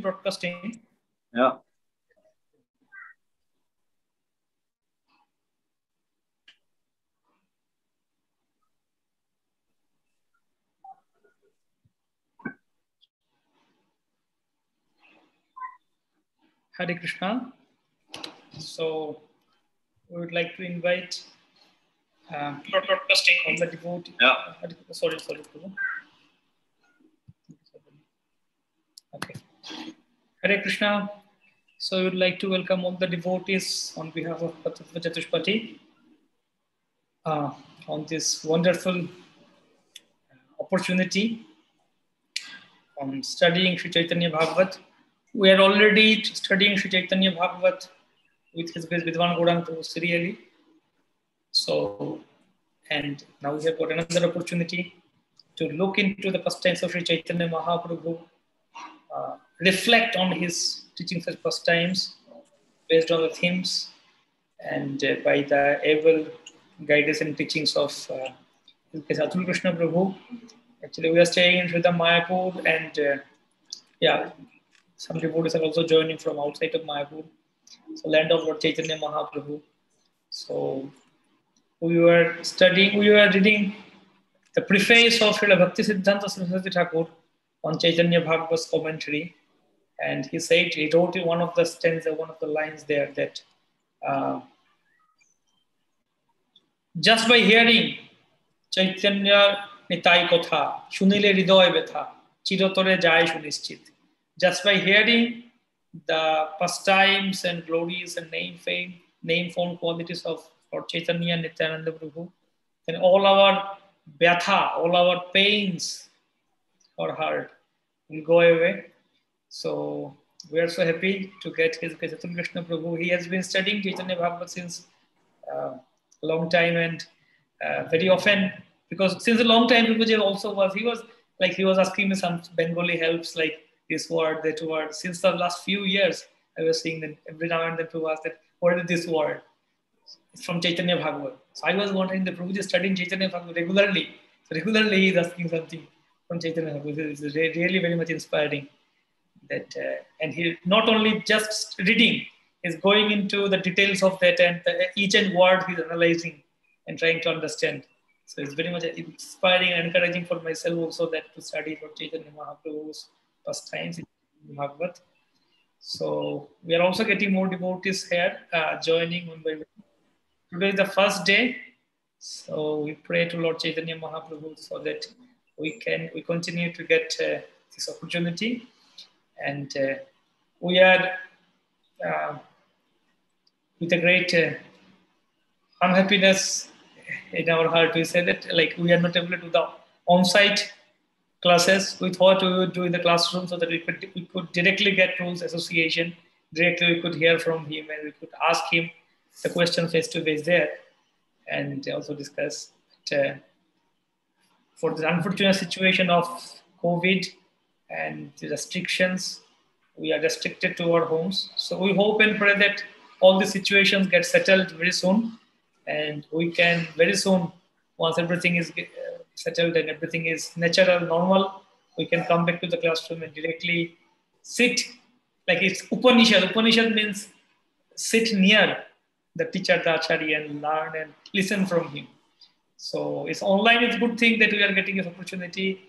broadcasting. Yeah. Hare Krishna. So we would like to invite broadcasting on the devotee. Yeah. Sorry. Okay. Hare Krishna. So we would like to welcome all the devotees on behalf of Tattva Chatushpati on this wonderful opportunity on studying Sri Chaitanya Bhagavat. We are already studying Sri Chaitanya Bhagavat with His Grace Vidwan Gauranga Prabhu serially. So, and now we have got another opportunity to look into the pastimes of Sri Chaitanya Mahaprabhu, reflect on his teachings and pastimes based on the themes and by the able guidance and teachings of Caitanya Krishna Prabhu. Actually, we are staying in Sridham Mayapur, and some devotees are also joining from outside of Mayapur, so land of Lord Chaitanya Mahaprabhu. So we were reading the preface of Srila Bhakti Siddhanta Saraswati Thakur on Chaitanya Bhagavat's commentary, and he wrote in one of the stanza, one of the lines there that just by hearing Chaitanya Nitai Kotha, Shunile Hridoy Betha, Chirotore Jai Shunischit. Just by hearing the pastimes and glories and name form qualities of Lord Chaitanya Nityananda Prabhu, then all our byatha, all our pains or heart will go away. So we are so happy to get his Caitanya Krishna Prabhu. He has been studying Chaitanya Bhagavat since a long time, and very often, because since a long time Prabhuji also he was asking me some Bengali helps like this word, that word. Since the last few years, I was seeing that every now and then Prabhu asked that, what is this word? It's from Chaitanya Bhagavat. So I was wondering that Prabhuji is studying Chaitanya Bhagavat regularly. So regularly he is asking something from Chaitanya Bhagavat. It's really very much inspiring. That and he not only just reading, is going into the details of that, and each and word he's analyzing and trying to understand. So it's very much inspiring and encouraging for myself also that to study for Chaitanya Mahaprabhu's pastimes in Bhagavat. So we are also getting more devotees here joining one by one. Today is the first day, so we pray to Lord Chaitanya Mahaprabhu so that we continue to get this opportunity, and we are with a great unhappiness in our heart. We say that like we are not able to do the on-site classes. We thought we would do in the classroom so that we could directly get rules association. Directly we could hear from him and we could ask him the question face to face there, and also discuss. But, for the unfortunate situation of COVID and the restrictions, we are restricted to our homes. So we hope and pray that all the situations get settled very soon, and we can very soon, once everything is settled and everything is natural, normal, we can come back to the classroom and directly sit, like it's Upanishad. Upanishad means sit near the teacher, the acharya, and learn and listen from him. So it's online. It's a good thing that we are getting this opportunity,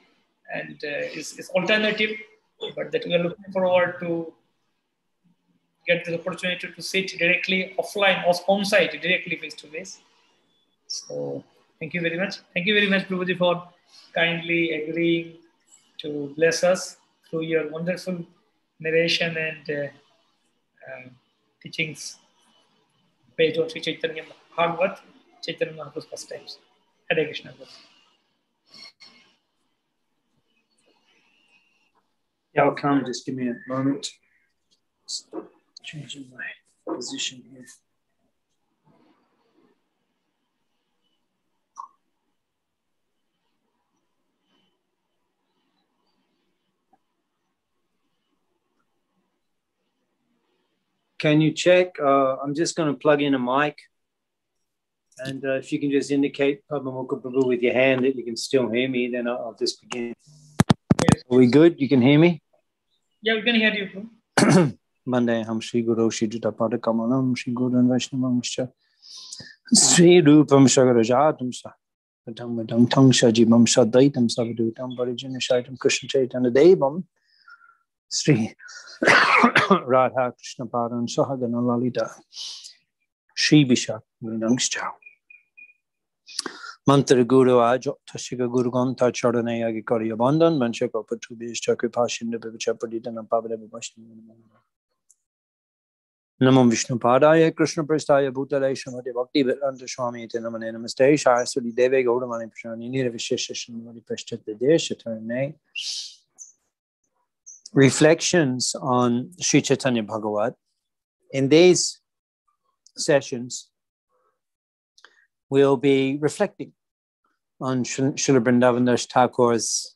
and it's alternative, but that we are looking forward to get the opportunity to sit directly offline or on-site, directly face-to-face. So thank you very much. Thank you very much, Prabhuji, for kindly agreeing to bless us through your wonderful narration and teachings based on Sri Chaitanya Bhagavat, Chaitanya Mahaprabhu's pastimes. Hare Krishna. Yeah, I'll come. Just give me a moment. Changing my position here. Can you check? I'm just going to plug in a mic. And if you can just indicate Padma-mukha Prabhu with your hand that you can still hear me, then I'll just begin. Yes. Are we good? You can hear me? Yeah, we can hear you, bro. Vandeham Shri Guru Shri Judapada Kamalam Shri Guru and Vaishnavamscha Sri Rupam Shagarajatam Satam Vedam Tangsha Jibam Sadaitam Savadutam Parijana Shaitam Krishna Chaitanya Devam Sri Radha Krishna Padan Sahagana Lalita Shri Vishak Vidangscha Mantra Guru Ajo Tashika Guru Ganta Charanaya Gikari Abandan Manchaka Patubish Chakripashi Chapaditana Pavada Vashni Namam Vishnu Padaya Krishna Prastaya Bhutale Shamati Bhakti Vedanta Swami Tinamane Namaste Shasudi Deve Gaudamani Prashani Nira Visheshashamati Prashtat Deshatarne. Reflections on Sri Chaitanya Bhagavat. In these sessions, we'll be reflecting on Srila Vrindavan Thakur's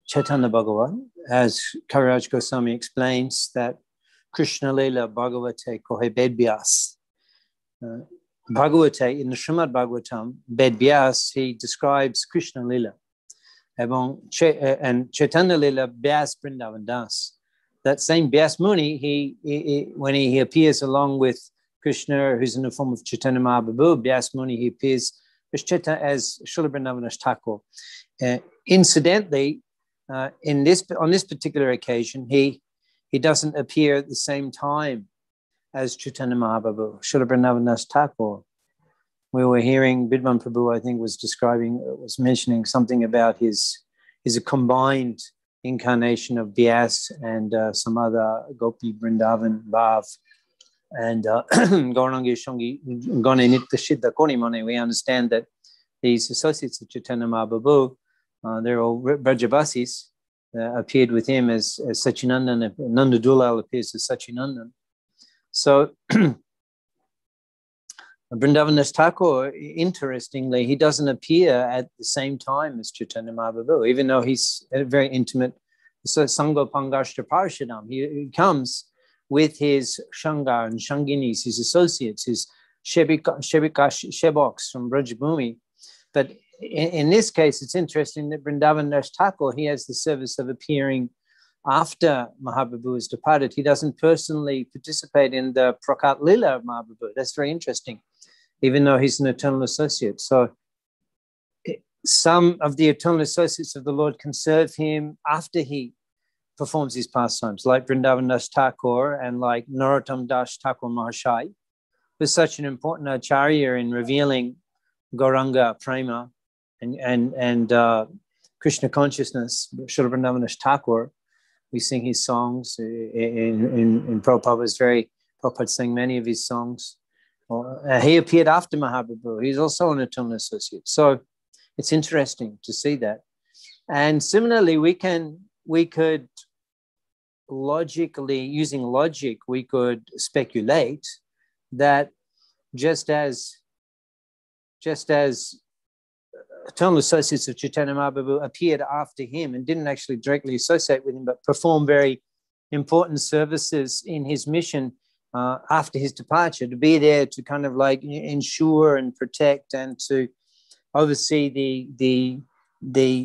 Chaitanya Bhagavat, as Kaviraj Goswami explains that Krishna Leela Bhagavate Kohe Bedvyas. Bhagavate, in the Srimad Bhagavatam, Bedvyas, he describes Krishna Leela. And Chaitanya Leela Vyas Vrindavan Das. That same Vyas Muni, he when he appears along with Krishna, who's in the form of Chaitanya Mahaprabhu, Vyas Muni, he appears as Srila Vrindavan Thakur. Incidentally, on this particular occasion, he doesn't appear at the same time as Chaitanya Mahaprabhu, Srila Vrindavan Thakur. We were hearing Bidwan Prabhu, I think, was mentioning something about his combined incarnation of Vyas and some other Gopi Vrindavan Bhav. And Gaurangi Shongi Gone Nitya Siddha Konimane, we understand that these associates of Chaitanya Mahaprabhu, they're all Brajavasis, appeared with him as Sachinandan. Nanda Dulal appears as Sachinandan. So Vrindavan Thakur, interestingly, he doesn't appear at the same time as Chaitanya Mahaprabhu, even though he's a very intimate. So Sangha Pangashtra Parashadam, he comes with his Shangar and Shanginis, his associates, his Sheboks from Brajabhumi. But in this case, it's interesting that Vrindavan Thakur, he has the service of appearing after Mahaprabhu has departed. He doesn't personally participate in the Prakat Lila of Mahaprabhu. That's very interesting, even though he's an eternal associate. So some of the eternal associates of the Lord can serve him after he performs his pastimes, like Vrindavan Das Thakur and like Narottam Das Thakur Mahashai, who's such an important acharya in revealing Gauranga Prema and Krishna consciousness. Srila Vrindavan Das Thakur, we sing his songs in Prabhupada sang many of his songs. He appeared after Mahaprabhu. He's also an eternal associate. So it's interesting to see that. And similarly, we could logically, using logic, we could speculate that just as eternal associates of Chaitanya Mahaprabhu appeared after him and didn't actually directly associate with him, but perform very important services in his mission after his departure, to be there to kind of like ensure and protect and to oversee the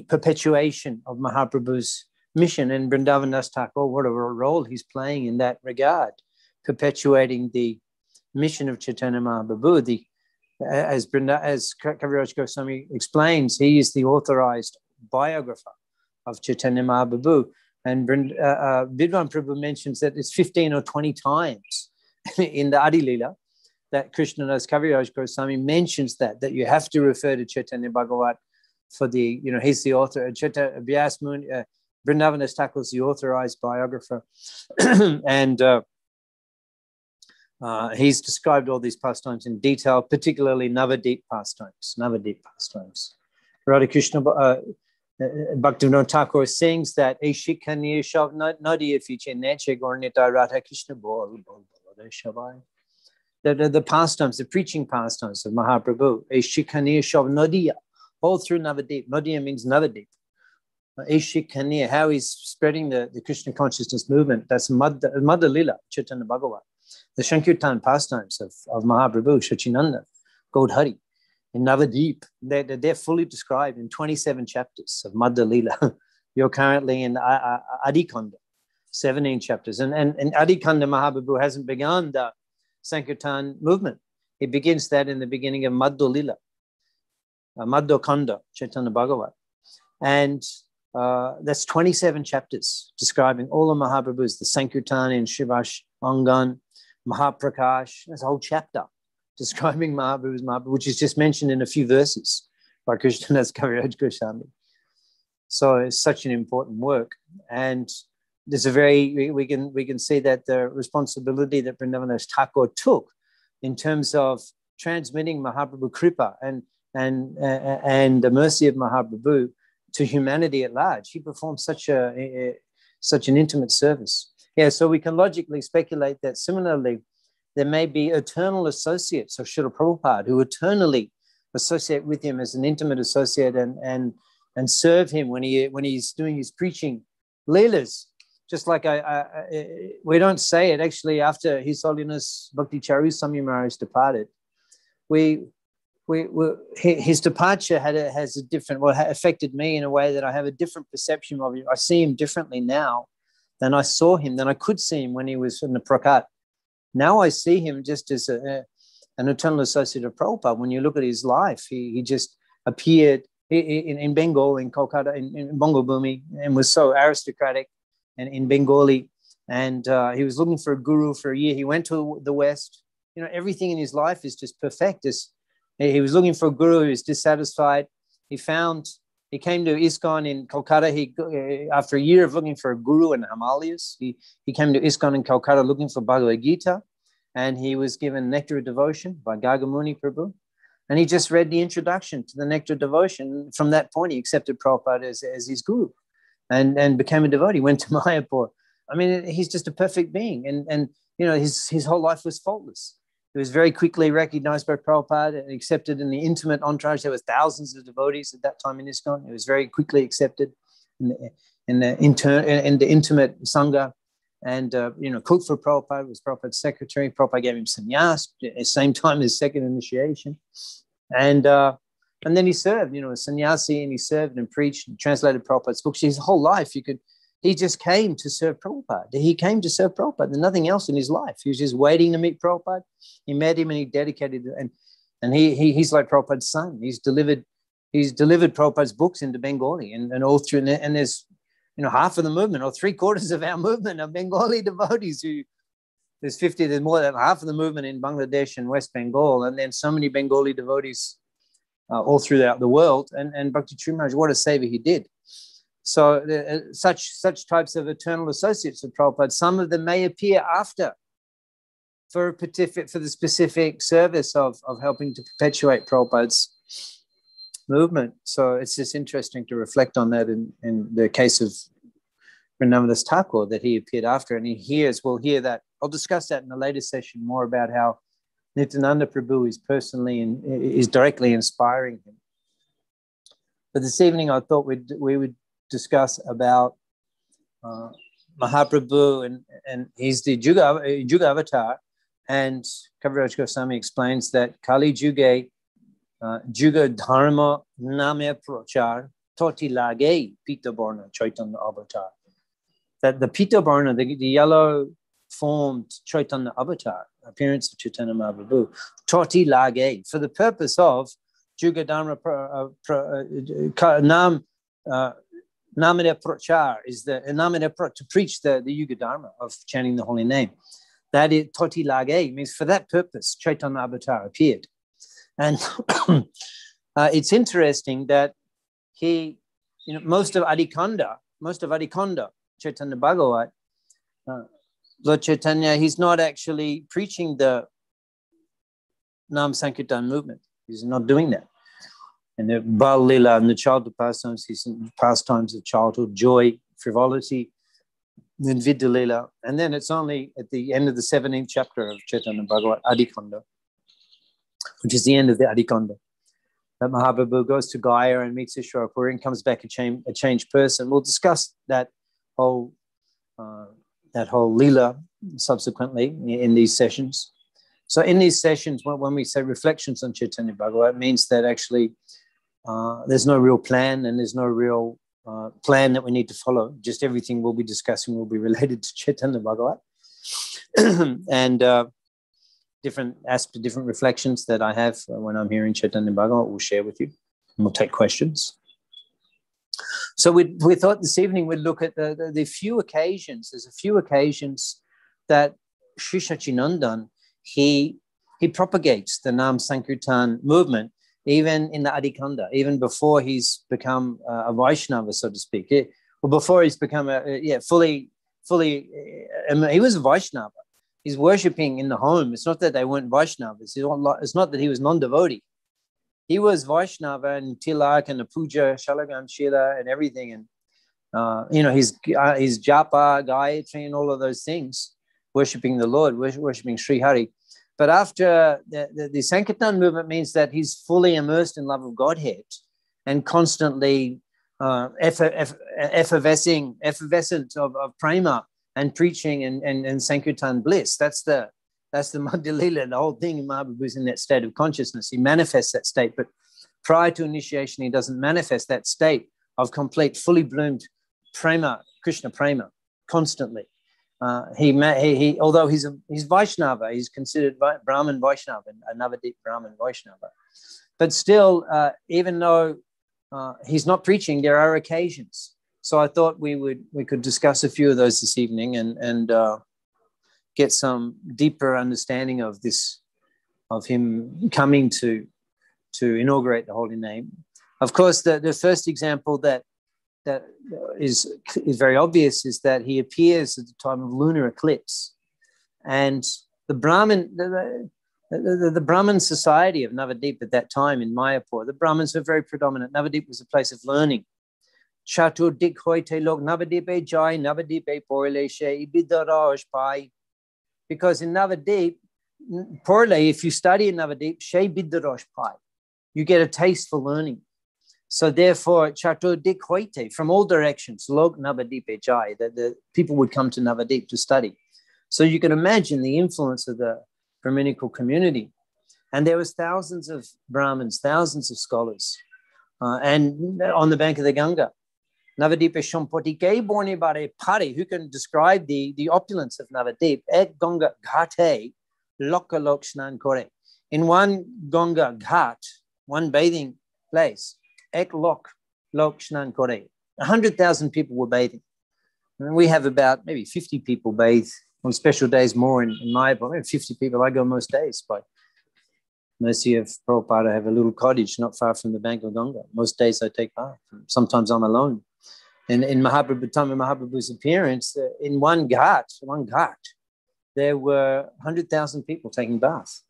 perpetuation of Mahaprabhu's mission. And Vrindavan Das Thakur, what a role he's playing in that regard, perpetuating the mission of Chaitanya Mahaprabhu. As Kaviraj Goswami explains, he is the authorized biographer of Chaitanya Mahaprabhu. And Vidwan Prabhu mentions that it's 15 or 20 times in the Adi Leela that Krishna Das Kaviraj Goswami mentions that you have to refer to Chaitanya Bhagavat for he's the author. Vyas Muni, Vrindavan Das Thakur is the authorized biographer. And he's described all these pastimes in detail, particularly Navadip pastimes. Radha Krishna Bhaktivinoda Thakur sings that Eshikani Shav Nadi Fiche Neche Gornita Radha Krishna Bol the pastimes, the preaching pastimes of Mahaprabhu. Eshikani Shav Nadia, all through Navadip. Nadia means Navadip. Eshikani, how he's spreading the Krishna consciousness movement. That's Madhya Lila, Chaitanya Bhagavat. The Shankirtan pastimes of Mahaprabhu, Shachinanda, Gaudhari, in Navadip, they're fully described in 27 chapters of Madhya Lila. You're currently in Adikanda, 17 chapters. And Adikanda Mahaprabhu hasn't begun the Sankirtan movement. He begins that in the beginning of Madhya Lila, Madhya Kanda, Chaitanya Bhagavat. And that's 27 chapters describing all the Mahaprabhus, the Sankirtan in Shivash Angan, Mahaprakash. There's a whole chapter describing Mahaprabhu's Mahaprabhu, which is just mentioned in a few verses by Krishnadas Kaviraj Goswami. So it's such an important work. And there's a very, we can see that the responsibility that Vrindavandas Thakur took in terms of transmitting Mahaprabhu Kripa and the mercy of Mahaprabhu to humanity at large. He performed such an intimate service. Yeah, so we can logically speculate that similarly, there may be eternal associates of Srila Prabhupada who eternally associate with him as an intimate associate and serve him when he's doing his preaching leelas. Just like we don't say it actually after His Holiness Bhakti Charu Swami Maharaj departed. His departure has a different, affected me in a way that I have a different perception of him. I see him differently now than I saw him, than I could see him when he was in the Prakat. Now I see him just as an eternal associate of Prabhupada. When you look at his life, he just appeared in Bengal, in Kolkata, in Bongo Bhumi, and was so aristocratic and in Bengali. And he was looking for a guru for a year. He went to the West. You know, everything in his life is just perfect. He was looking for a guru. He was dissatisfied. He came to ISKCON in Kolkata. After a year of looking for a guru in the Himalayas, he came to ISKCON in Kolkata looking for Bhagavad Gita, and he was given Nectar of Devotion by Gagamuni Prabhu. And he just read the introduction to the Nectar of Devotion. From that point, he accepted Prabhupada as his guru and became a devotee, went to Mayapur. I mean, he's just a perfect being. And you know, his whole life was faultless. He was very quickly recognized by Prabhupada and accepted in the intimate entourage. There was thousands of devotees at that time in ISKCON. He was very quickly accepted in the intimate Sangha. And, cooked for Prabhupada, was Prabhupada's secretary. Prabhupada gave him sannyas at the same time as second initiation. And then he served, as sannyasi, and he served and preached and translated Prabhupada's books. His whole life, he just came to serve Prabhupada. He came to serve Prabhupada. There's nothing else in his life. He was just waiting to meet Prabhupada. He met him and he dedicated it. And he's like Prabhupada's son. He's delivered Prabhupada's books into Bengali and all through. And there's, half of the movement or 3/4 of our movement are Bengali devotees there's more than half of the movement in Bangladesh and West Bengal. And then so many Bengali devotees all throughout the world. And Bhakti Charu Maharaj, what a saviour he did. So such types of eternal associates of Prabhupada, some of them may appear after for the specific service of helping to perpetuate Prabhupada's movement. So it's just interesting to reflect on that in the case of Vrindavandas Thakur, that he appeared after, and we'll hear that. I'll discuss that in a later session more about how Nityananda Prabhu is personally and is directly inspiring him. But this evening I thought we would discuss about Mahaprabhu, and he's the Juga avatar, and Kaviraj Goswami explains that Kali Juge Juga Dharma Name Prachar Toti Lage Pita Barna Chaitanya Avatar. That the Pita Barna, the yellow formed Chaitanya Avatar, appearance of Chaitanya Mahaprabhu, Toti Lage, for the purpose of Juga Dharma Namada Prachar, is the Namada to preach the Yuga Dharma of chanting the holy name. That is Toti Lage, means for that purpose Chaitanya Avatar appeared. And it's interesting that he, most of Adikanda, Chaitanya Bhagavat, Lord Chaitanya, he's not actually preaching the Nam Sankirtan movement. He's not doing that. And the Bal Lila and the childhood pastimes, he's in pastimes of childhood, joy, frivolity, then Vidya Lila. And then it's only at the end of the 17th chapter of Chaitanya Bhagavat, Adikanda, which is the end of the Adikanda, that Mahaprabhu goes to Gaya and meets Ishwarapuri and comes back a changed person. We'll discuss that whole Lila subsequently in these sessions. So in these sessions, when we say reflections on Chaitanya Bhagavat, it means that actually there's no real plan and there's no real plan that we need to follow. Just everything we'll be discussing will be related to Chaitanya Bhagavat. And different reflections that I have when I'm hearing Chaitanya Bhagavat, we'll share with you. And we'll take questions. So we thought this evening we'd look at the few occasions. There's a few occasions that Sri Sachinandan, he propagates the Nam Sankirtan movement, even in the Adikanda, even before he's become a Vaishnava, so to speak. Or before he's become fully, he was a Vaishnava. He's worshipping in the home. It's not that they weren't Vaishnavas. It's not that he was non-devotee. He was Vaishnava and Tilak and the puja, Shalagam Shila and everything. And, his japa, Gayatri and all of those things, worshipping the Lord, worshipping Sri Hari. But after the Sankirtan movement means that he's fully immersed in love of Godhead and constantly effervescent of prema and preaching and Sankirtan bliss. That's the Madhya Lila, the whole thing in Mahaprabhu's in that state of consciousness. He manifests that state, but prior to initiation, he doesn't manifest that state of complete, fully bloomed prema, Krishna prema, constantly. He although he's Vaishnava, he's considered Brahman Vaishnava, a Navadip Brahman Vaishnava. But still, even though he's not preaching, there are occasions. So I thought we could discuss a few of those this evening and get some deeper understanding of him coming to inaugurate the holy name. Of course, the first example that is very obvious is that he appears at the time of lunar eclipse, and the Brahmin society of Navadip at that time in Mayapur, the Brahmins were very predominant. Navadip was a place of learning. Chatur dik hoite log Navadipe jai Navadipe porle she bidaraj pai. Because in Navadip, porle, if you study in Navadip, she bidaraj pai, you get a taste for learning. So therefore, Chatur dik hoite, from all directions, log Navadipe jai, that the people would come to Navadip to study. So you can imagine the influence of the Brahminical community. And there was thousands of Brahmins, thousands of scholars, and on the bank of the Ganga. Navadip Shampoti Ke Borne Bare Pari, who can describe the opulence of Navadip, Ek Ganga Ghate Loka Lok Shnan Kore. In one Ganga Ghat, one bathing place, Ek Lok Shnan Kore. 100,000 people were bathing. And we have about maybe 50 people bathe on special days more in Mayapur. 50 people, I go most days. By mercy of Prabhupada, I have a little cottage not far from the bank of Ganga. Most days I take bath. Sometimes I'm alone. And in Mahaprabhu, time of Mahaprabhu's appearance, in one ghat, there were 100,000 people taking bath.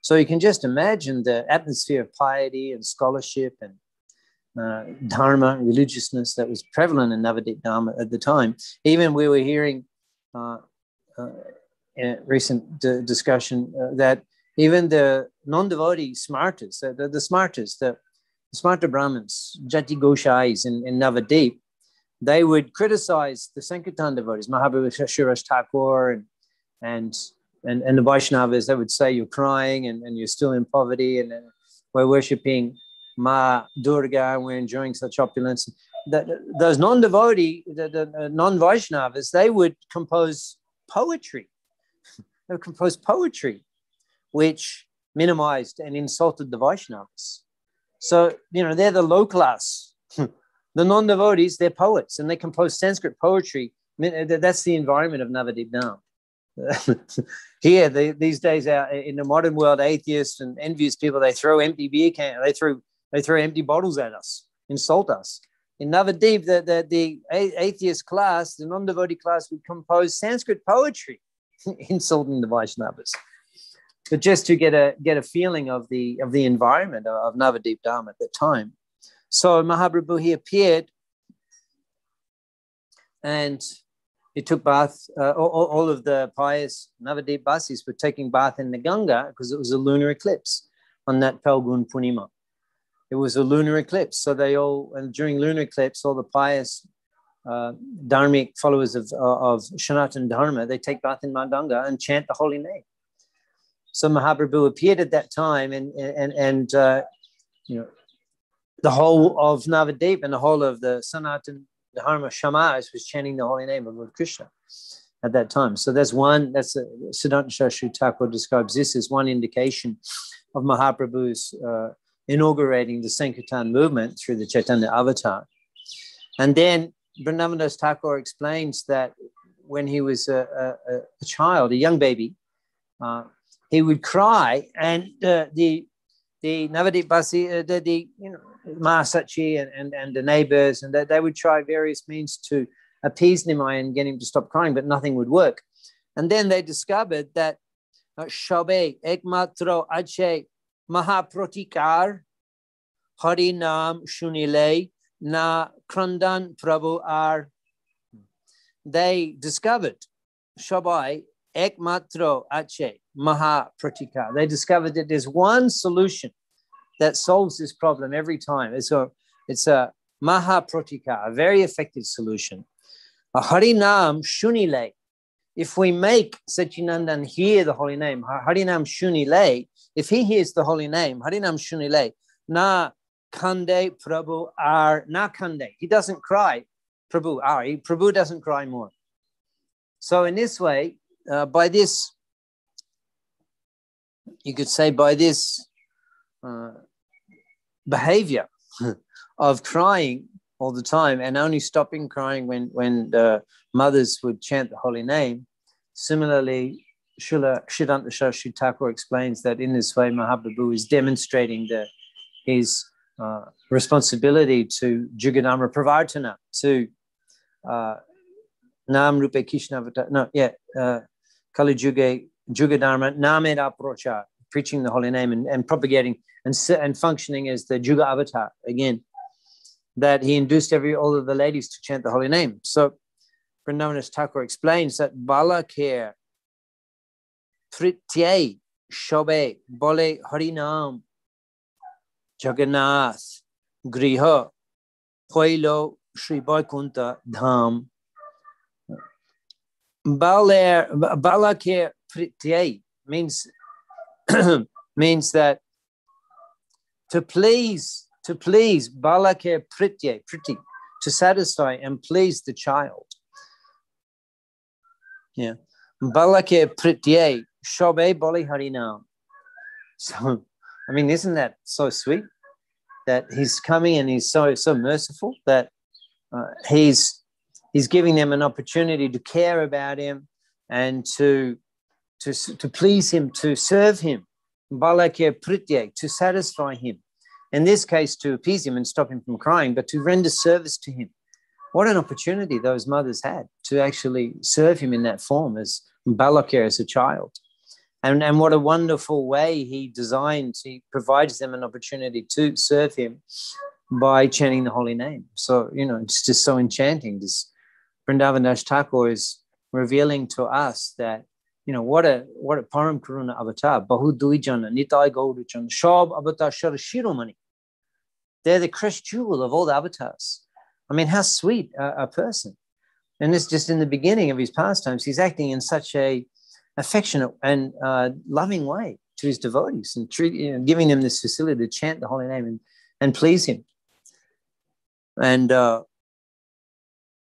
So you can just imagine the atmosphere of piety and scholarship and dharma, religiousness that was prevalent in Navadip Dharma at the time. Even we were hearing in a recent discussion that even the non-devotee smartas, the smarta Brahmins, Jati Goshais in Navadip, they would criticize the Sankirtan devotees, Mahaprabhu Shiraj Thakur and the Vaishnavas. They would say, you're crying and you're still in poverty and we're worshipping Ma Durga and we're enjoying such opulence. Those non-devotee, the non-Vaishnavas, they would compose poetry. They would compose poetry which minimized and insulted the Vaishnavas. So, they're the low class. The non-devotees, they're poets, and they compose Sanskrit poetry. That's the environment of Navadip now. Here, these days, in the modern world, atheists and envious people, they throw empty beer cans, they throw empty bottles at us, insult us. In Navadip, the atheist class, the non-devotee class, would compose Sanskrit poetry, insulting the Vaishnavas. But just to get a feeling of the environment of Navadip Dharma at the time. So Mahaprabhu, he appeared and he took bath. All of the pious Navadip Basis were taking bath in the Ganga because it was a lunar eclipse on that Palgun Punima. It was a lunar eclipse. So and during lunar eclipse, all the pious dharmic followers of Sanatana Dharma, they take bath in Mount Ganga and chant the holy name. So Mahaprabhu appeared at that time and the whole of Navadip and the whole of the Sanatan Dharma Shamas was chanting the holy name of Lord Krishna at that time. So that's Siddhanta Saraswati Thakur describes this as one indication of Mahaprabhu's inaugurating the Sankirtan movement through the Chaitanya avatar. And then Vrindavandas Thakur explains that when he was a child, a young baby, he would cry, and the Navadip Basi, the Mahasachi and the neighbors, and they would try various means to appease Nimai and get him to stop crying, but nothing would work. And then they discovered that Shabe Ekmatro Ache Mahaprotikar Hari Nam Shunile Na Krandan Prabhu Ar. They discovered Shabai Ekmatro Ache Mahapratikar. They discovered that there's one solution that solves this problem every time. It's a Mahapratikar, a very effective solution. A Harinam Shunile. If we make Sachinandan hear the holy name, Harinam Shunile, if he hears the holy name, Harinam Shunile, Na Kande Prabhu Ar, Na Kande. He doesn't cry, Prabhu Ar. Prabhu doesn't cry more. So in this way, by this, you could say by this behavior of crying all the time and only stopping crying when the mothers would chant the holy name. Similarly, Siddhanta Saraswati Thakur explains that in this way, Mahaprabhu is demonstrating his responsibility to Jugadharma Pravartana, to Nam Rupe Krishna Kali Jugadharma Nameda Prochar, preaching the holy name and propagating and functioning as the Juga avatar again, that he induced all of the ladies to chant the holy name. So Vrindavandas Thakur explains that Balakir Prityai Shobe Bole Harinam Jagannath Griha Hoilo Sri Vaikuntha Dham. Balakir Prityai means means that to please Balakir Prityai, pretty, to satisfy and please the child. Yeah. Balakir Prityai Shobe Boli Harinam. So, I mean, isn't that so sweet that he's coming and he's so merciful that he's giving them an opportunity to care about him and to please him, to serve him. Balakir Prityai, to satisfy him. In this case, to appease him and stop him from crying, but to render service to him. What an opportunity those mothers had to actually serve him in that form as Balakir, as a child. And what a wonderful way he provides them an opportunity to serve him by chanting the holy name. So, it's just so enchanting. This Vrindavandas Thakur is revealing to us that, what a Param Karuna avatar, Bahu Duijana, Nitai Gaudachan, Shab Avatar Shara Shiromani. They're the crest jewel of all the avatars. I mean, how sweet a person. And it's just in the beginning of his pastimes, he's acting in such a affectionate and loving way to his devotees and giving them this facility to chant the holy name and please him. And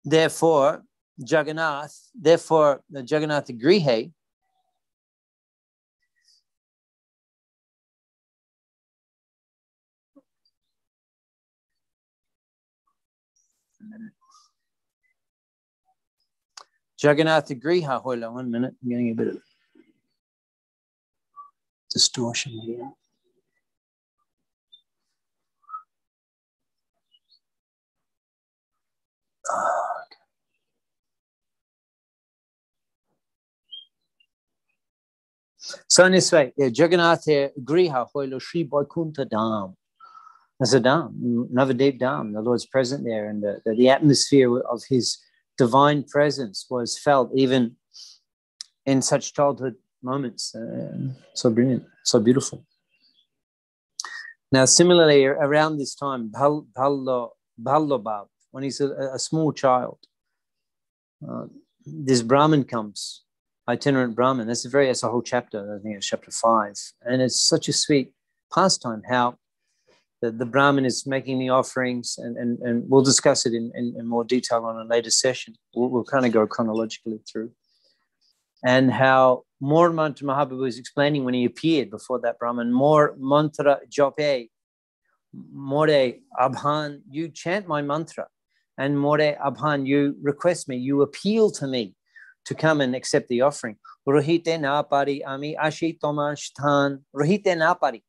therefore, Jagannath Grihe, Jagannath Griha, hold on 1 minute, I'm getting a bit of distortion here. So in this way, Jagannath Griha Hoilo Sri Vaikuntha Dham. That's a Dham, Navadip Dham. The Lord's present there, and the atmosphere of his divine presence was felt even in such childhood moments. So brilliant, so beautiful. Now, similarly, around this time, Bhallabha, when he's a small child, this Brahmin comes, itinerant Brahmin. That's a whole chapter. I think it's chapter 5, and it's such a sweet pastime how the Brahmin is making the offerings, and we'll discuss it in more detail on a later session. We'll kind of go chronologically through. And how more mantra Mahaprabhu was explaining when he appeared before that Brahmin, more mantra jope, more abhan, you chant my mantra, and more abhan, you request me, you appeal to me to come and accept the offering. Rohite na pari ami ashi tomashtan. Rohite na pari.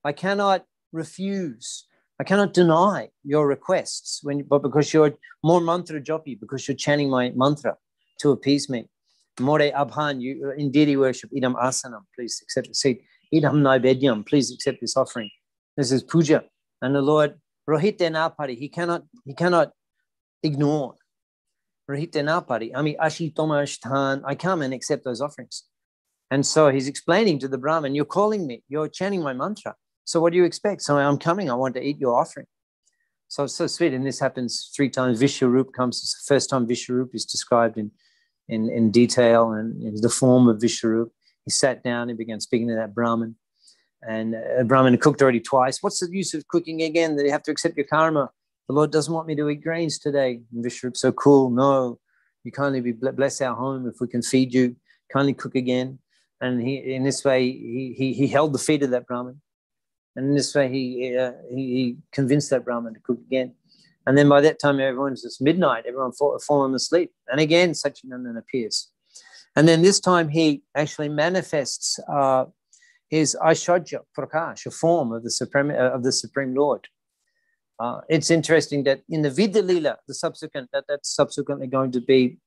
I cannot refuse. I cannot deny your requests, but because you're more mantra jopi, because you're chanting my mantra to appease me. More abhan, you in deity worship, idam asanam, please accept the seat. Idam naivedyam, please accept this offering. This is puja. And the Lord, rohite napari, he cannot ignore. Rohite napari, ami ashi tomashtan, I come and accept those offerings. And so he's explaining to the Brahmin, you're calling me, you're chanting my mantra. So what do you expect? So I'm coming, I want to eat your offering. So it's so sweet. And this happens 3 times. Vishwarup comes. It's the first time Vishwarup is described in detail, and in the form of Vishwarup. He sat down and began speaking to that Brahmin. And Brahmin cooked already twice. What's the use of cooking again? They have to accept your karma. The Lord doesn't want me to eat grains today. And Vishwarup, so cool. No, you kindly bless our home if we can feed you. Kindly cook again. And in this way, he held the feet of that Brahmin. And in this way, he convinced that Brahmin to cook again. And then by that time, it's midnight. Everyone fallen asleep. And again, Satchidananda appears. And then this time, he actually manifests his Aishwarya Prakash, a form of the Supreme Lord. It's interesting that in the Vidya Lila, that's subsequently going to be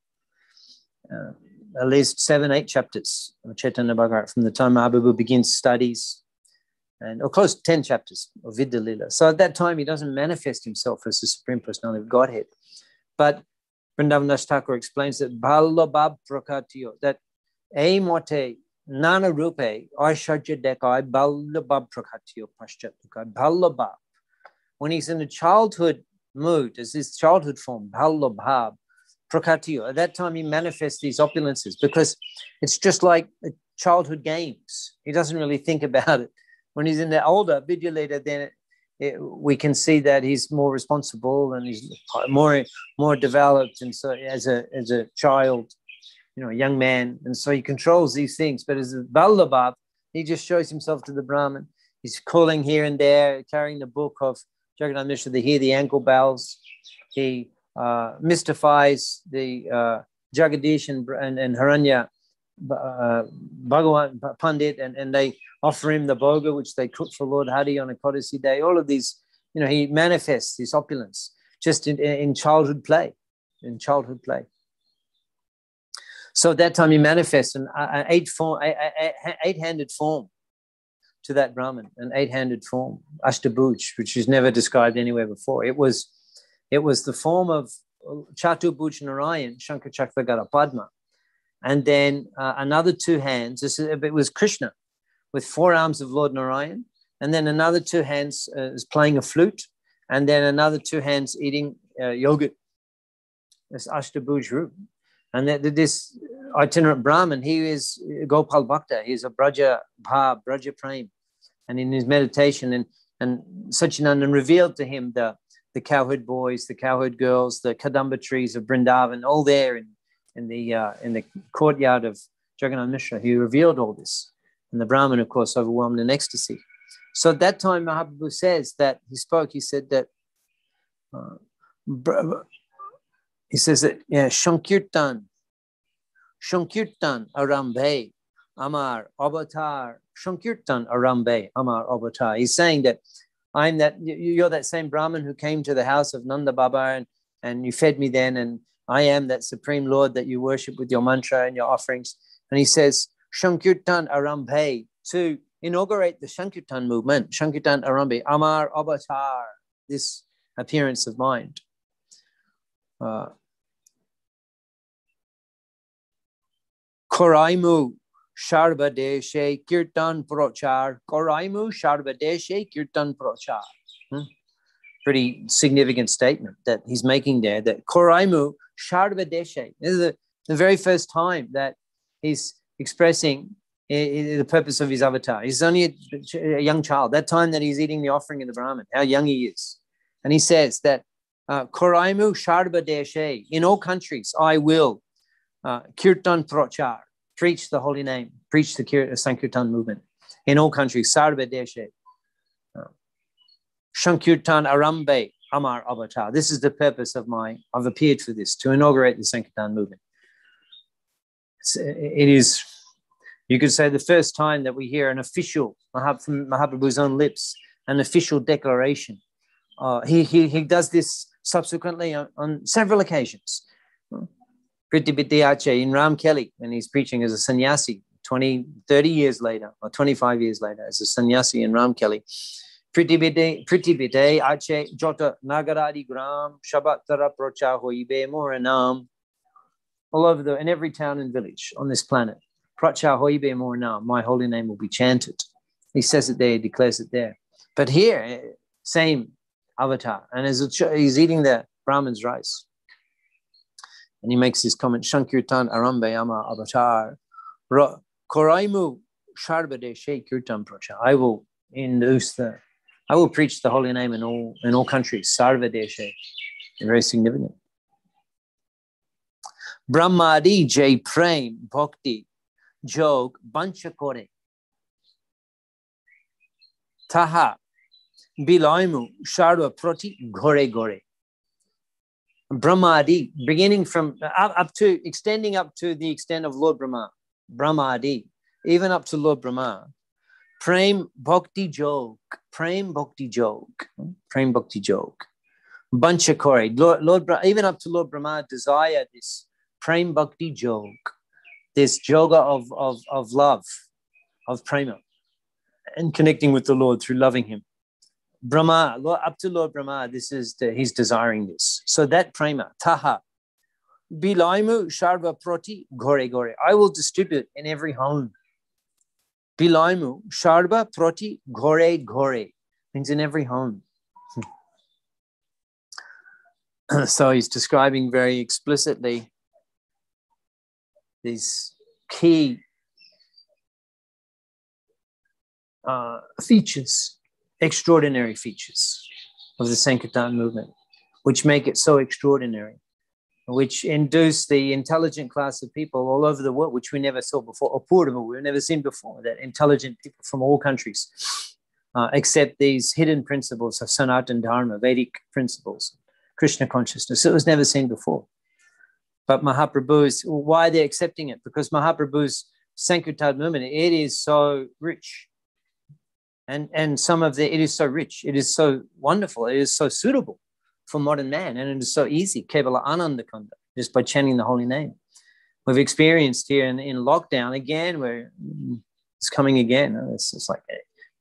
at least 7-8 chapters of Chaitanya Bhagavata from the time Mahaprabhu begins studies, or close to 10 chapters of Vidya Lila. So at that time, he doesn't manifest himself as the Supreme Personality of Godhead. But Vrindavan Das Thakur explains that Ballabhab Prakatiyo, that Aimote Nana Rupe Aishwarya Dekai Ballabhab Prakatiyo Paschatukai Ballabhab. When he's in a childhood mood, as his childhood form, Ballabhab Prakatiyo, at that time he manifests these opulences because it's just like childhood games. He doesn't really think about it. When he's in the older Vidya Lila, then we can see that he's more responsible and he's more developed, and so as a child, a young man, and so he controls these things. But as a Vallabha, he just shows himself to the Brahmin. He's calling here and there, carrying the book of Jagannath Mishra. They hear the ankle bells. He mystifies the Jagadish and Haranya Bhagavan Pandit, and they offer him the bhoga, which they cook for Lord Hari on a Kodasi day. All of these, he manifests this opulence just in childhood play, So at that time he manifests an eight-handed form to that Brahmin, an 8-handed form, Ashtabhuj, which is never described anywhere before. It was the form of Chatubhuj Narayan, Shankar Chakragara Padma. And then another 2 hands, it was Krishna with 4 arms of Lord Narayan, and then another 2 hands is playing a flute, and then another 2 hands eating yogurt. This Ashtabhuj Rup. And this itinerant Brahmin, he is Gopal Bhakta, he's a Braja Bhav, Braja Prem. And in his meditation, and Satchidananda revealed to him the cowherd boys, the cowherd girls, the kadamba trees of Vrindavan, all there in the courtyard of Jagannath Mishra. He revealed all this. And the Brahmin, of course, overwhelmed in ecstasy. So at that time, Mahaprabhu says that he said that, Shankirtan Arambe, Amar Avatar, Shankirtan Arambe, Amar Avatar. He's saying that you're that same Brahmin who came to the house of Nanda Baba and you fed me then, and I am that Supreme Lord that you worship with your mantra and your offerings. And he says, Shankirtan Arambe, to inaugurate the Shankirtan movement, Shankirtan Arambe, Amar Avatar, this appearance of mind. Koraimu Sharvadeshe Kirtan Prochar, Koraimu Sharvadeshe Kirtan Prochar. Pretty significant statement that he's making there, that Koraimu Sharvadeshe. This is the very first time that he's expressing the purpose of his avatar. He's only a young child. That time that he's eating the offering of the Brahmin, how young he is. And he says that Koraimu Sharba Deshe, in all countries, I will Kirtan Prochar, preach the holy name, preach the Sankirtan movement in all countries. Sarva Deshe. Sankirtan Arambe Amar Avatar. This is the purpose of I've appeared for this, to inaugurate the Sankirtan movement. It is, you could say, the first time that we hear an official, from Mahaprabhu's own lips, an official declaration. He does this subsequently on several occasions. Pritibhiti in Ram Kelly, when he's preaching as a sannyasi 30 years later, or 25 years later, as a sannyasi in Ram Kelly. Pritibhiti Ache Jota Nagaradi Gram Shabatara Procha Hoibe Moranam. All over in every town and village on this planet. Pracha Hoibe Moranam, my holy name will be chanted. He says it there, he declares it there. But here, same avatar. And as he's eating the Brahmin's rice. And he makes his comment, Shankirtan Arambe Ama Avatar. Koraimu Sharbade She Kirtan Pracha. I will preach the holy name in all countries. Sarvadeshe. Very significant. Brahmadi Jai Prem Bhakti Jog Banchakore Taha Bilaimu Sharva Proti Gore Gore. Brahmadi, beginning from extending up to the extent of Lord Brahma. Brahmadi, even up to Lord Brahma. Prem Bhakti Jog. Prem Bhakti Jog. Prem Bhakti Jog. Banchakore. Lord, even up to Lord Brahma desire this Prem Bhakti Jog. This yoga of love, of prema, and connecting with the Lord through loving him. Brahma, up to Lord Brahma, he's desiring this. So that prema, taha, bilaimu sharva proti gore gore. I will distribute in every home. Bilaimu sharva proti gore gore. Means in every home. So he's describing very explicitly these key features, extraordinary features of the Sankirtan movement, which make it so extraordinary, which induce the intelligent class of people all over the world, which we never saw before, or portable, we've never seen before, that intelligent people from all countries accept these hidden principles of Sanatana Dharma, Vedic principles, Krishna consciousness. It was never seen before. But Mahaprabhu's, why they're accepting it? Because Mahaprabhu's Sankirtan movement, it is so rich. And it is so rich, it is so wonderful, it is so suitable for modern man, and it is so easy, Kevala Anandakanda, just by chanting the holy name. We've experienced here in lockdown again, where it's coming again. It's like,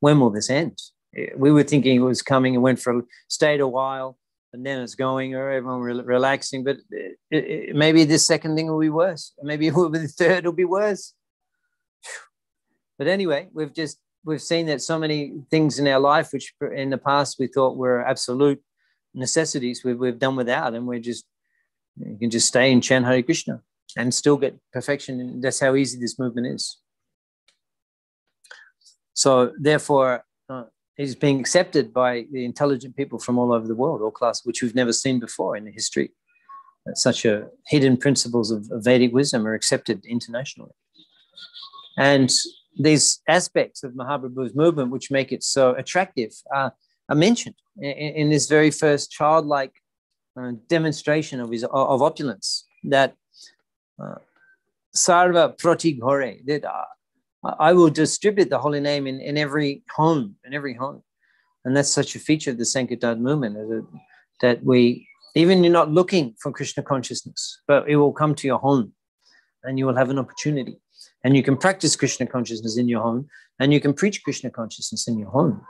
when will this end? We were thinking it was coming and stayed a while, and then it's going, or everyone relaxing. But maybe this second thing will be worse. Maybe the third will be worse. But anyway, we've seen that so many things in our life, which in the past we thought were absolute necessities, we've done without, and you can just stay and chant Hare Krishna and still get perfection. And that's how easy this movement is. So therefore, it is being accepted by the intelligent people from all over the world, all classes, which we've never seen before in the history. Such hidden principles of Vedic wisdom are accepted internationally. And these aspects of Mahaprabhu's movement, which make it so attractive, are mentioned in this very first childlike demonstration of opulence, that Sarva Prati Gore, that I will distribute the holy name in every home, And that's such a feature of the Sankirtan movement, that even you're not looking for Krishna consciousness, but it will come to your home, and you will have an opportunity. And you can practice Krishna consciousness in your home, and you can preach Krishna consciousness in your home.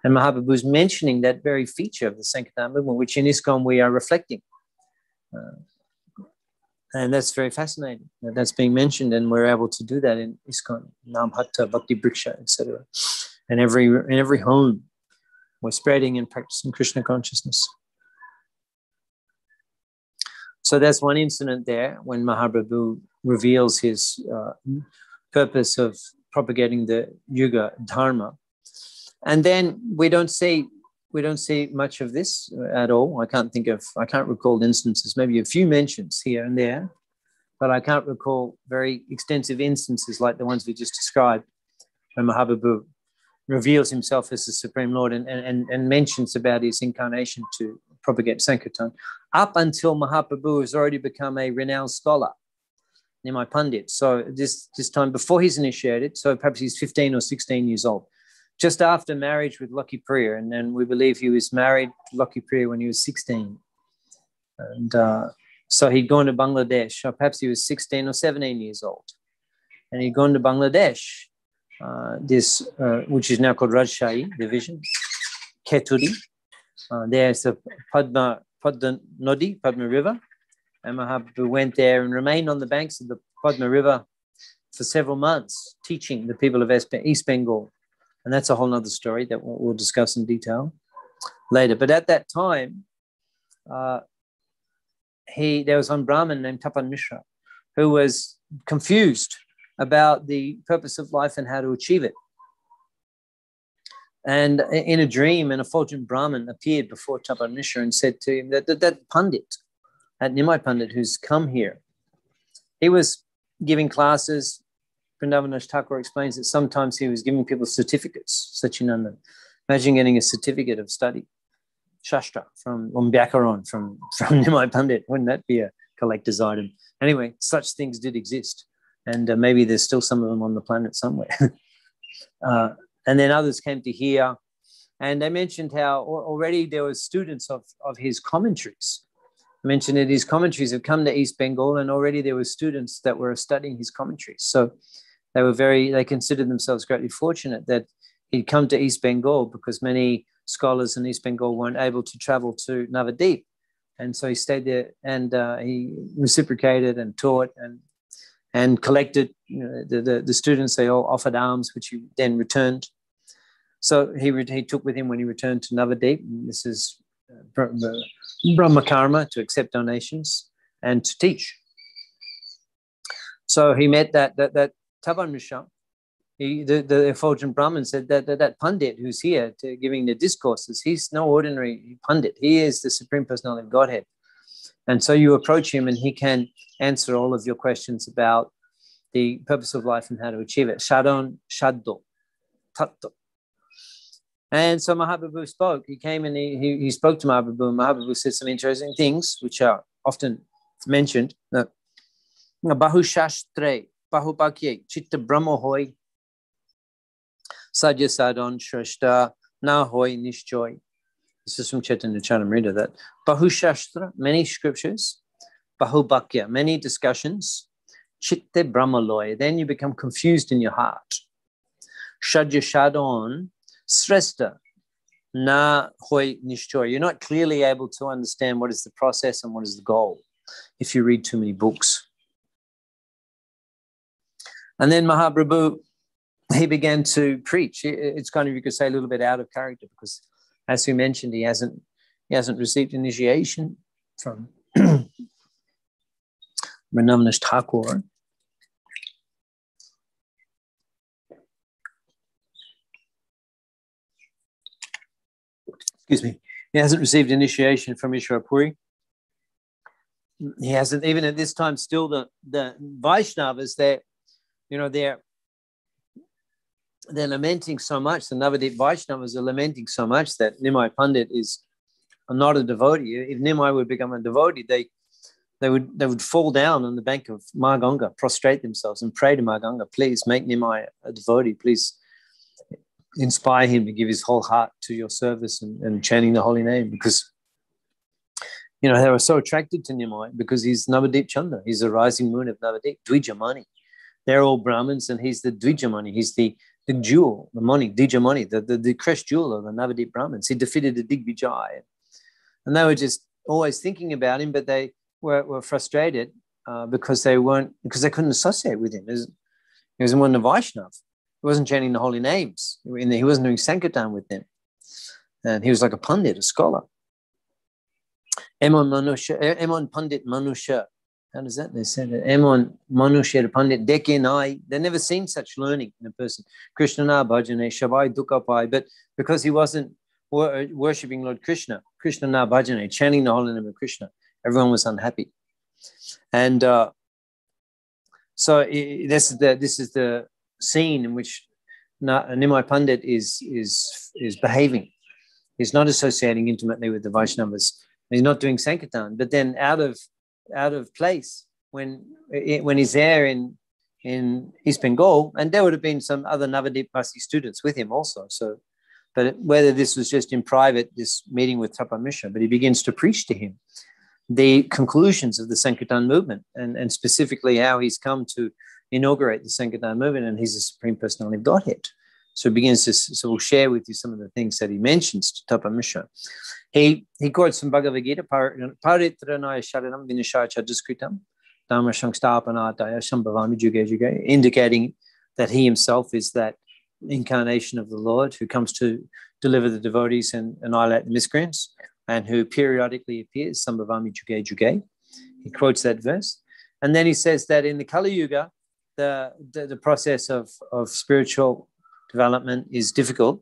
And Mahaprabhu is mentioning that very feature of the Sankirtan movement, which in ISKCON we are reflecting. And that's very fascinating. That's being mentioned, and we're able to do that in ISKCON, Nam Hatta, Bhakti Briksha, etc. And in every home, we're spreading and practicing Krishna consciousness. So that's one incident there when Mahaprabhu reveals his purpose of propagating the Yuga Dharma. And then we don't see much of this at all. I can't recall instances, maybe a few mentions here and there, but I can't recall very extensive instances like the ones we just described, when Mahaprabhu reveals himself as the Supreme Lord and mentions about his incarnation to propagate Sankirtan, up until Mahaprabhu has already become a renowned scholar, Nimai Pandit. So this time before he's initiated, so perhaps he's 15 or 16 years old, just after marriage with Lucky Priya. And then we believe he was married to Lucky Priya when he was 16. And so he'd gone to Bangladesh, or perhaps he was 16 or 17 years old. And he'd gone to Bangladesh, which is now called Rajshahi division, Keturi. There's the Padma Nodi, Padma River. And Mahaprabhu went there and remained on the banks of the Padma River for several months, teaching the people of East Bengal. And that's a whole other story that we'll discuss in detail later. But at that time, there was one Brahmin named Tapan Mishra who was confused about the purpose of life and how to achieve it. And in a dream, an effulgent Brahmin appeared before Tapan Mishra and said to him that Pandit, that Nimai Pandit who's come here, he was giving classes. Vrindavan Thakur explains that sometimes he was giving people certificates, Sachinandan. Imagine getting a certificate of study, Shastra, from Vyakaran, from Nimai Pandit. Wouldn't that be a collector's item? Anyway, such things did exist. And maybe there's still some of them on the planet somewhere. And then others came to hear. And they mentioned how already there were students of his commentaries. I mentioned that his commentaries have come to East Bengal, and already there were students that were studying his commentaries. So they considered themselves greatly fortunate that he'd come to East Bengal, because many scholars in East Bengal weren't able to travel to Navadip. And so he stayed there, and he reciprocated and taught and collected, the students. They all offered alms, which he then returned. So he took with him when he returned to Navadip. This is Brahma Karma, to accept donations and to teach. So he met that Tapan Mishra. The effulgent Brahmin said that Pandit who's here giving the discourses, he's no ordinary Pandit. He is the Supreme Personality of Godhead. And so you approach him and he can answer all of your questions about the purpose of life and how to achieve it. Shadon, Shaddo, Tatto. And so Mahaprabhu spoke. He came and he spoke to Mahaprabhu, and Mahaprabhu said some interesting things, which are often mentioned. Bahu Shastre, Bahu Pakye, Chitta Brahma Hoy, Sadhya Sadon, Shrashta, Na Hoy Nishjoy. This is from Chaitanya Charitamrita, that Bahu Shastra, many scriptures, Bahu Bhakya, many discussions, Chitte Brahmaloy, then you become confused in your heart. Shadya Shadon, Sresta, Na Hoy Nishchoy. You're not clearly able to understand what is the process and what is the goal if you read too many books. And then Mahaprabhu, he began to preach. It's kind of, you could say, a little bit out of character, because as we mentioned, he hasn't received initiation from Vrindavan Thakur. Excuse me. He hasn't received initiation from Ishwara Puri. He hasn't, even at this time, still the Vaishnavas, they're lamenting so much. The Navadip Vaishnavas are lamenting so much that Nimai Pandit is not a devotee. If Nimai would become a devotee, they would fall down on the bank of Ma Ganga, prostrate themselves and pray to Ma Ganga, please make Nimai a devotee. Please inspire him to give his whole heart to your service and chanting the holy name, because they were so attracted to Nimai because he's Navadip Chandra. He's the rising moon of Navadip, Dvijamani. They're all Brahmins, and he's the Dvijamani. He's the jewel, the Mani, Dvijamani, the crest jewel of the Navadip Brahmins. He defeated the Digvijay. And they were just always thinking about him, but they were frustrated because they couldn't associate with him. He was one of Vaishnav. He wasn't chanting the holy names. He wasn't doing Sankirtan with them. And he was like a Pandit, a scholar. Emon Pandit Manusha, how does that? They said Emon Manushya Pandit Deke Nai. They've never seen such learning in a person. Krishna na bhajane Shabai Dukapai. But because he wasn't worshipping Lord Krishna, Krishna na bhajane, chanting the holy name of Krishna, everyone was unhappy. And so this is the scene in which Nimai Pandit is behaving. He's not associating intimately with the Vaishnavas. He's not doing Sankirtan. But then out of place when he's there in East Bengal, and there would have been some other Navadip Basi students with him also. So, but whether this was just in private, this meeting with Tapa Mishra, but he begins to preach to him the conclusions of the Sankirtan movement and specifically how he's come to inaugurate the Sankirtan movement, and he's the Supreme Personality of Godhead. So he begins to, so we'll share with you some of the things that he mentions to Tapa Mishra. He quotes from Bhagavad Gita, Paritranaya Sharanam Vinashaya Chaduskritam, Dhamma Shangstapanataya Shambhavami Juge Juge, indicating that he himself is that incarnation of the Lord who comes to deliver the devotees and annihilate the miscreants, and who periodically appears, Sambhavami Juge Juge. He quotes that verse. And then he says that in the Kali Yuga, the process of spiritual development is difficult.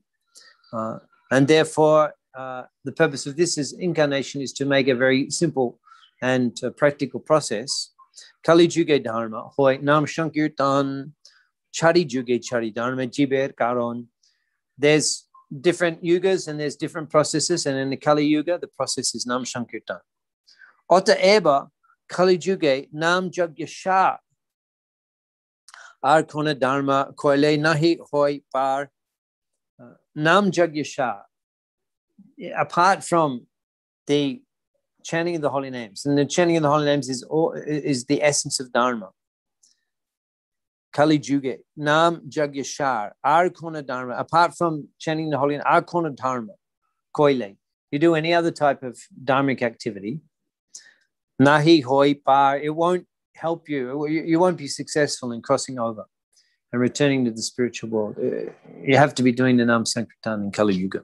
And therefore, the purpose of this incarnation is to make a very simple and practical process. Kali Yuga Dharma, Hoi Nam Shankirtan, Chari Yuga Chari Dharma, Jiber Karon. There's different yugas and there's different processes. And in the Kali Yuga, the process is Nam Shankirtan. Ota Eba, Kali Yuga, Nam Jagyasha. Ar Kona Dharma, Koile Nahi Hoi Par. Nam Jagyasha. Apart from the chanting of the holy names, and the chanting of the holy names is the essence of Dharma. Kali Yuga, Nam Jagyashar, Arkona Dharma. Apart from chanting the holy name, Arkona Dharma, Koile. You do any other type of dharmic activity, Nahi Hoi Par, it won't help you. You won't be successful in crossing over and returning to the spiritual world. You have to be doing the Nam Sankirtan in Kali Yuga.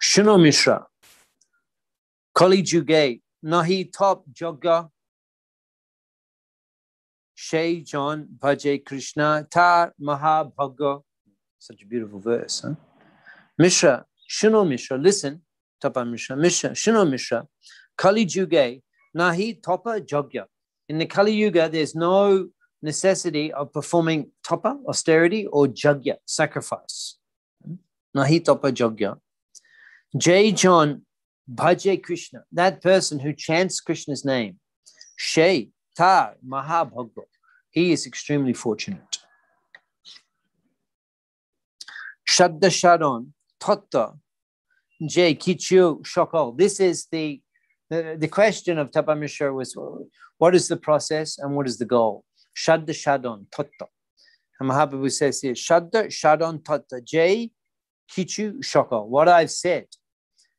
Shuno Mishra, Kali Yuga, Nahi Top Jogga, Shay John Bhaje Krishna Tar Mahabhagga. Such a beautiful verse, huh? Mishra, Shuno Mishra, listen, Tapa Mishra, Shuno Mishra, Kali Yuga, Nahi Topa Jogya. In the Kali Yuga, there's no necessity of performing Topa, austerity, or Jagya, sacrifice. Nahi Topa Jogya. Jay John Bhaje Krishna, that person who chants Krishna's name, Shay Tar Mahabhagya, he is extremely fortunate. Shadda Shadon Totta Jay Kichu Shokol. This is the question of Tapa Mishra was, what is the process and what is the goal? Shadda Shadon Totta. And Mahaprabhu says here, Shadda Shadon Totta Jay Kichu Shokol. What I've said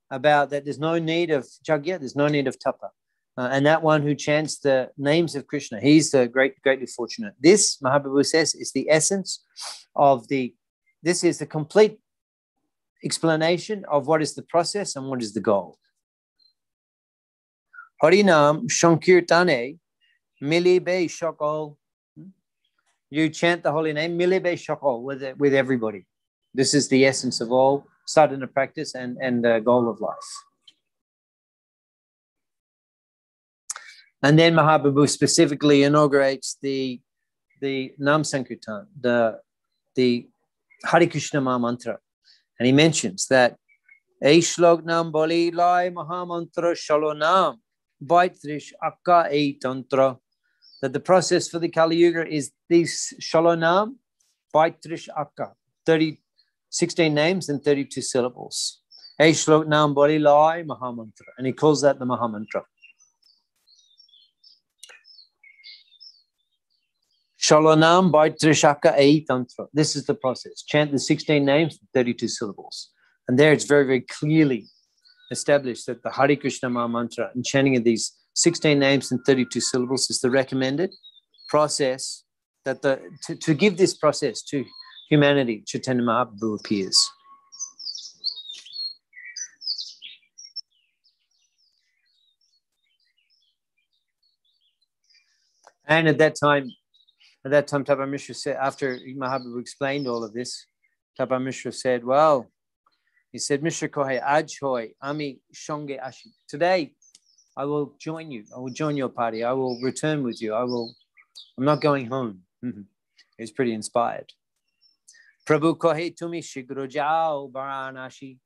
about that there's no need of Jagya, there's no need of Tapa. And that one who chants the names of Krishna, he's the greatly fortunate. This, Mahaprabhu says, is the essence of this is the complete explanation of what is the process and what is the goal. Harinam Shankirtane Milibe Shakal. You chant the holy name, Milibe Shakal, with everybody. This is the essence of all sadhana practice and the goal of life. And then Mahaprabhu specifically inaugurates the Nam Sankirtan, the Hare Krishna Maha Mantra. And he mentions that Shlok Nam Bali Lai Mahamantra Shalonam Vaitrish Akka E Tantra. That the process for the Kali Yuga is these Shalonam Vaitrish Akka, 16 names and 32 syllables. Shlok Nam Bali Lai Mahamantra. And he calls that the Mahamantra. Shalonam Vaitrishaka E Tantra. This is the process. Chant the 16 names, 32 syllables. And there it's very, very clearly established that the Hare Krishna Maha Mantra and chanting of these 16 names and 32 syllables is the recommended process that to give this process to humanity, Chaitanya Mahaprabhu appears. And at that time, Tapa Mishra said, after Mahaprabhu explained all of this, Tapa Mishra said, well, he said, Mishra Kohai Aj Hoy, Ami Shonge Ashi. Today, I will join you. I will join your party. I will return with you. I'm not going home. He was pretty inspired. Prabhu Kohai Tumi Shigro Jao Varanashi.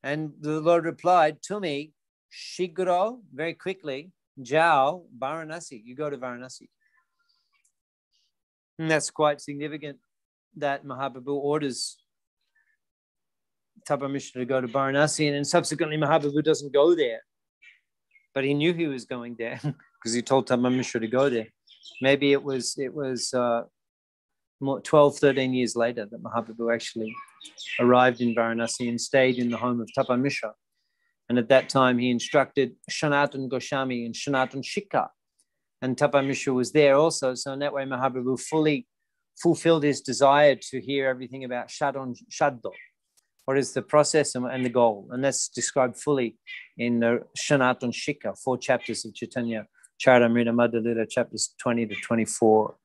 And the Lord replied, Tumi Shigro, very quickly, Jao Varanasi. You go to Varanasi. And that's quite significant that Mahaprabhu orders Tapa Mishra to go to Varanasi, and then subsequently Mahaprabhu doesn't go there. But he knew he was going there because he told Tapa Mishra to go there. Maybe it was 12, 13 years later that Mahaprabhu actually arrived in Varanasi and stayed in the home of Tapa Mishra. And at that time, he instructed Sanatana Goswami and Sanatana Shikha. And Tapa Mishra was there also. So in that way, Mahaprabhu fully fulfilled his desire to hear everything about Shaddo. What is the process and the goal? And that's described fully in the Sanatana Shikha, 4 chapters of Caitanya Charitamrita Madhya-lila, chapters 20 to 24.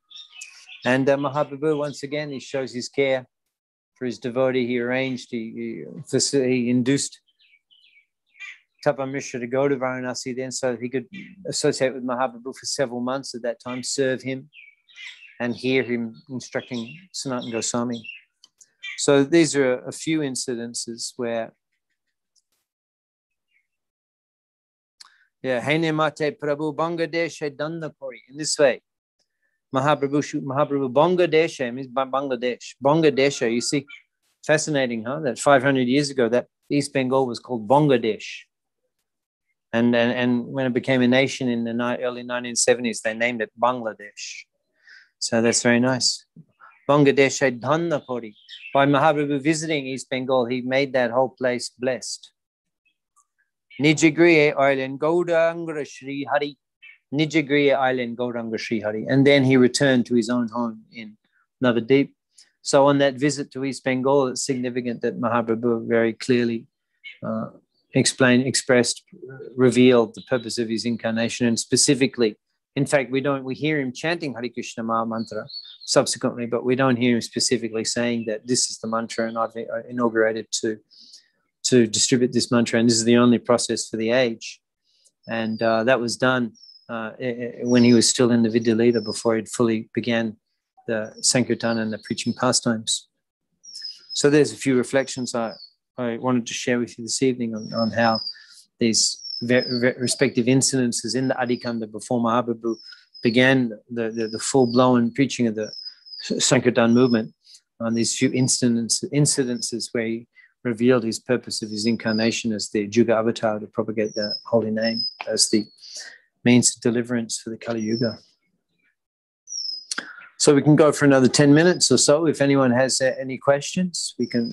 And Mahaprabhu, once again, he shows his care for his devotee. He arranged, he induced Tapa Mishra to go to Varanasi then so he could associate with Mahaprabhu for several months at that time, serve him and hear him instructing Sanatana Goswami. So these are a few incidences where, Hene Mate Prabhu Bangladesh Dandapuri. In this way, Mahaprabhu Bangladesh means Bangladesh. Bangladesh, you see, fascinating, huh? That 500 years ago, that East Bengal was called Bangladesh. And when it became a nation in the early 1970s, they named it Bangladesh. So that's very nice. Bangladesh Dhandapuri. By Mahaprabhu visiting East Bengal, he made that whole place blessed. Nijagriya Island Gauranga Shri Hari. Nijagriya Island Gauranga Shri Hari. And then he returned to his own home in Navadip. So on that visit to East Bengal, it's significant that Mahaprabhu very clearly revealed the purpose of his incarnation, and specifically, in fact, we hear him chanting Hare Krishna Maha Mantra subsequently, but we don't hear him specifically saying that this is the mantra and I've inaugurated to distribute this mantra and this is the only process for the age. And that was done when he was still in the Vidya Leader, before he'd fully began the Sankirtan and the preaching pastimes. So there's a few reflections I wanted to share with you this evening on how these respective incidences in the Adikanda before Mahaprabhu began the full-blown preaching of the Sankirtan movement, on these few incidences where he revealed his purpose of his incarnation as the Juga Avatar to propagate the holy name as the means of deliverance for the Kali Yuga. So we can go for another 10 minutes or so. If anyone has any questions, we can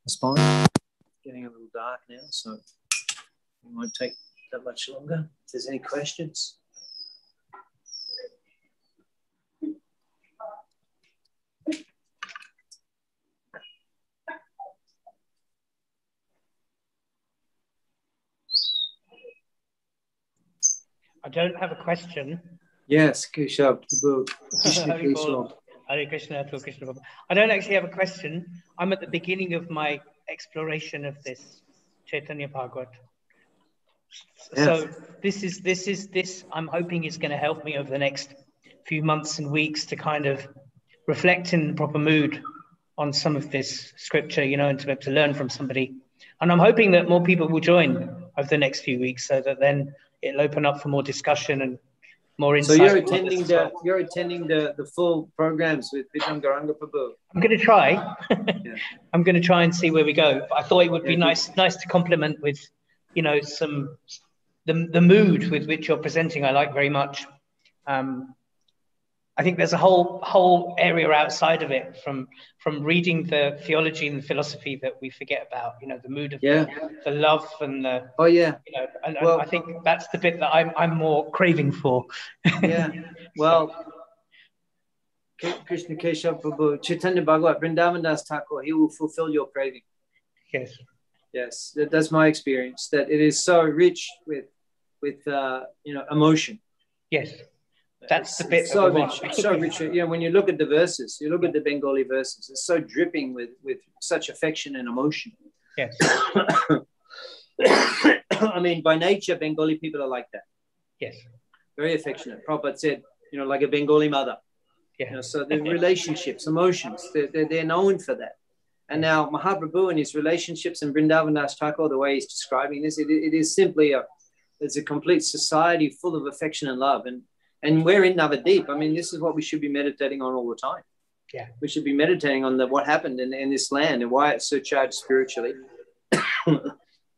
respond. It's getting a little dark now, so it won't take that much longer. If there's any questions. I don't have a question. Yes, Keshav. Hare Krishna, Krishna. I don't actually have a question. I'm at the beginning of my exploration of this Chaitanya Bhagavat. Yes. So this I'm hoping is going to help me over the next few months and weeks to kind of reflect in the proper mood on some of this scripture, and to be able to learn from somebody. And I'm hoping that more people will join over the next few weeks, so that then it'll open up for more discussion and more insight. So you're attending the full programs with Bidam Garanga Prabhu. I'm going to try. Yeah. I'm going to try and see where we go. But I thought it would be nice to complement with, some the mood with which you're presenting. I like very much. I think there's a whole area outside of it from reading the theology and the philosophy that we forget about. The mood of the love and the and I think that's the bit that I'm more craving for. Yeah. Well, Krishna Keshav Prabhu, Chaitanya Bhagavat, Vrindavan Das Thakur, he will fulfill your craving. Yes. Yes, that's my experience. That it is so rich with emotion. Yes. That's the bit so that we rich, want. so rich. You know, when you look at the verses, you look at the Bengali verses, it's so dripping with such affection and emotion. Yes. I mean, by nature, Bengali people are like that. Yes. Very affectionate. Prabhupada said, you know, like a Bengali mother. Yeah. You know, so the relationships, emotions, they're known for that. And now Mahaprabhu and his relationships and Vrindavan Das Thakur, the way he's describing this, it is simply it's a complete society full of affection and love. And we're in Navadip. I mean, this is what we should be meditating on all the time. Yeah. We should be meditating on what happened in this land and why it's so charged spiritually.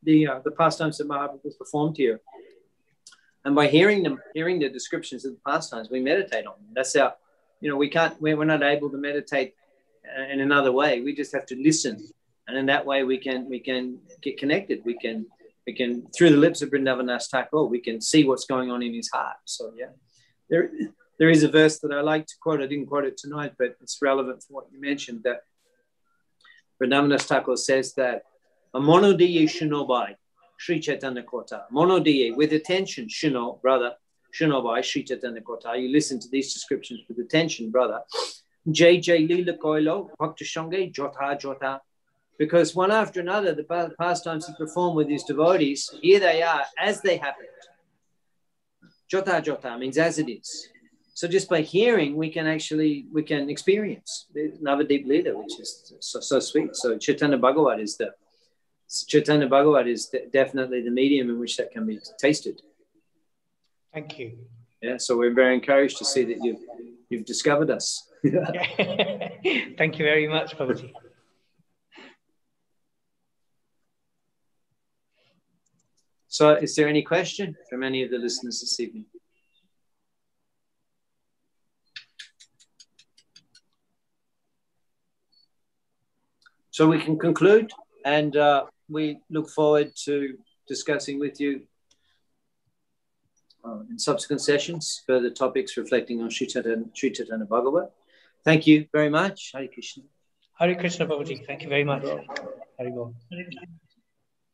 The pastimes that Mahaprabhu performed here. And by hearing the descriptions of the pastimes, we meditate on them. That's our, you know, we're not able to meditate in another way. We just have to listen. And in that way we can get connected. We can through the lips of Vrindavan Das Thakur, we can see what's going on in his heart. So yeah, there is a verse that I like to quote. I didn't quote it tonight, but it's relevant for what you mentioned, that Vrindavan Das Thakur says that monodiye shunobai Sri Chaitanya Kota. Monodiye, with attention, shuno, brother, shunobai Sri Chaitanya Kota. You listen to these descriptions with attention, brother. Jai Jai Lila Koilo, Bhakta Shange, Jota Jota. Because one after another, the pastimes he performed with his devotees, here they are as they happened. Jota Jota means as it is. So just by hearing, we can experience the Navadip Lila, which is so sweet. So Chaitanya Bhagavat is definitely the medium in which that can be tasted. Thank you. Yeah, so we're very encouraged to see that you've discovered us. Thank you very much, Prabhuji. So is there any question from any of the listeners this evening? So we can conclude, and we look forward to discussing with you in subsequent sessions further topics reflecting on Sri Chaitanya Bhagavat. Thank you very much. Hare Krishna. Hare Krishna, Prabhuji. Thank you very much. Hare Bol.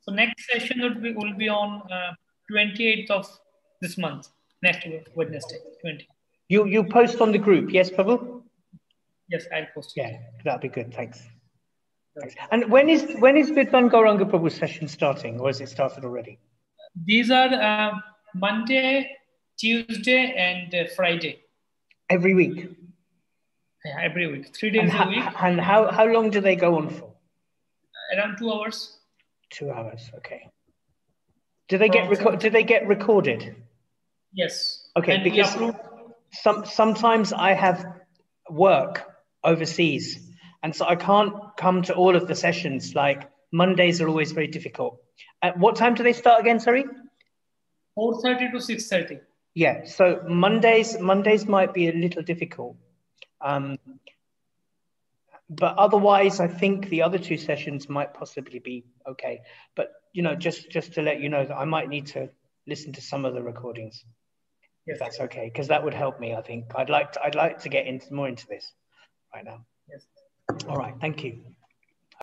So next session will be on 28th of this month, next Wednesday, 20. You post on the group, yes, Prabhu? Yes, I'll post it. Yeah, that'd be good. Thanks. Thanks. And when is Vidwan Gauranga Prabhu's session starting, or has it started already? These are Monday, Tuesday, and Friday. Every week? Yeah, every week, 3 days a week. And how long do they go on for? Around 2 hours. 2 hours, okay. Do they get recorded? Yes. Okay, and because sometimes I have work overseas, and so I can't come to all of the sessions. Like Mondays are always very difficult. At what time do they start again? Sorry. 4:30 to 6:30. Yeah. So Mondays might be a little difficult. But otherwise, I think the other 2 sessions might possibly be okay. But you know, just to let you know that I might need to listen to some of the recordings, if that's okay, because that would help me. I think I'd like to get more into this right now. Yes. All right. Thank you.